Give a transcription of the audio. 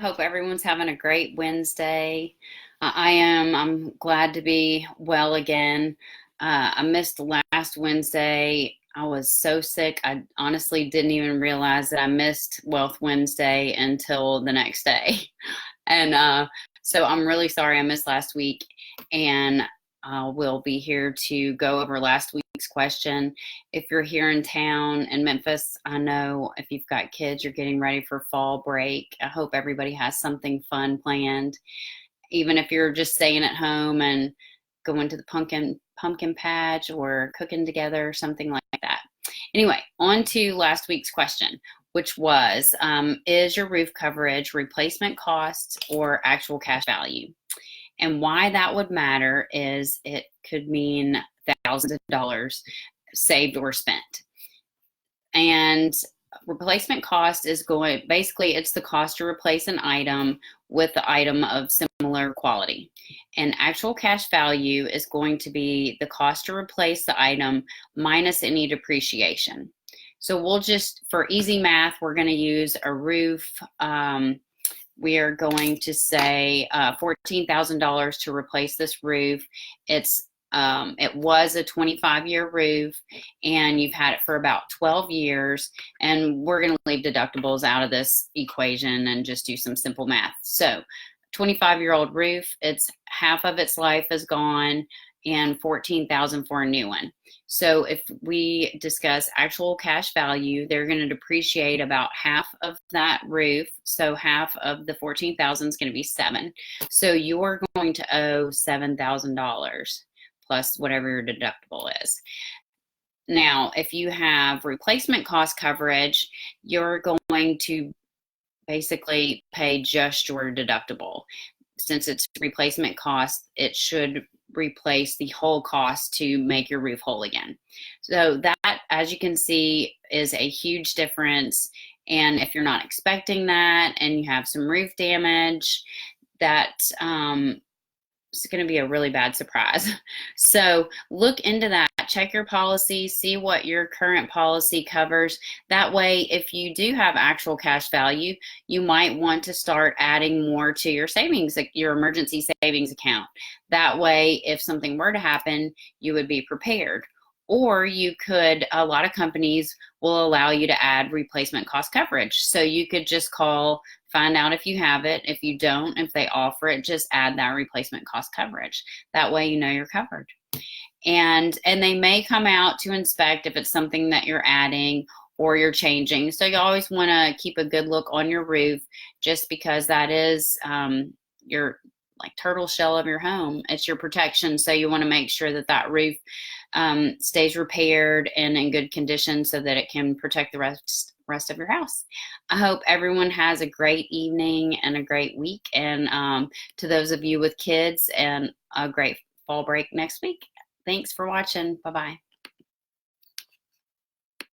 Hope everyone's having a great Wednesday. I am. I'm glad to be well again. I missed last Wednesday. I was so sick. I honestly didn't even realize that I missed Wealth Wednesday until the next day. And so I'm really sorry I missed last week. And we'll be here to go over last week's question. If you're here in town in Memphis, I know if you've got kids, you're getting ready for fall break. I hope everybody has something fun planned. Even if you're just staying at home and going to the pumpkin patch or cooking together, something like that. Anyway, on to last week's question, which was, is your roof coverage replacement cost or actual cash value? And why that would matter is it could mean thousands of dollars saved or spent. And replacement cost is basically it's the cost to replace an item with the item of similar quality. And actual cash value is going to be the cost to replace the item minus any depreciation. So we'll just, for easy math, we're going to use a roof. We are going to say $14,000 to replace this roof. It was a 25-year roof, and you've had it for about 12 years. And we're going to leave deductibles out of this equation and just do some simple math. So, 25-year-old roof, it's half of its life is gone, and $14,000 for a new one. So if we discuss actual cash value, they're going to depreciate about half of that roof. So half of the $14,000 is going to be $7,000. So you're going to owe $7,000 plus whatever your deductible is. Now, if you have replacement cost coverage, you're going to basically pay just your deductible. Since it's replacement cost, it should replace the whole cost to make your roof whole again. So that, as you can see, is a huge difference. And if you're not expecting that and you have some roof damage, that it's going to be a really bad surprise. So look into that. Check your policy, see what your current policy covers. That way, if you do have actual cash value, you might want to start adding more to your savings, like your emergency savings account. That way, if something were to happen, you would be prepared. Or you could, a lot of companies will allow you to add replacement cost coverage. So you could just call, find out if you have it. If you don't, if they offer it, just add that replacement cost coverage. That way you know you're covered. And they may come out to inspect if it's something that you're adding or you're changing. So you always want to keep a good look on your roof, just because that is your like turtle shell of your home. It's your protection. So you want to make sure that that roof stays repaired and in good condition so that it can protect the rest of your house. I hope everyone has a great evening and a great week. And to those of you with kids, and a great fall break next week. Thanks for watching. Bye-bye.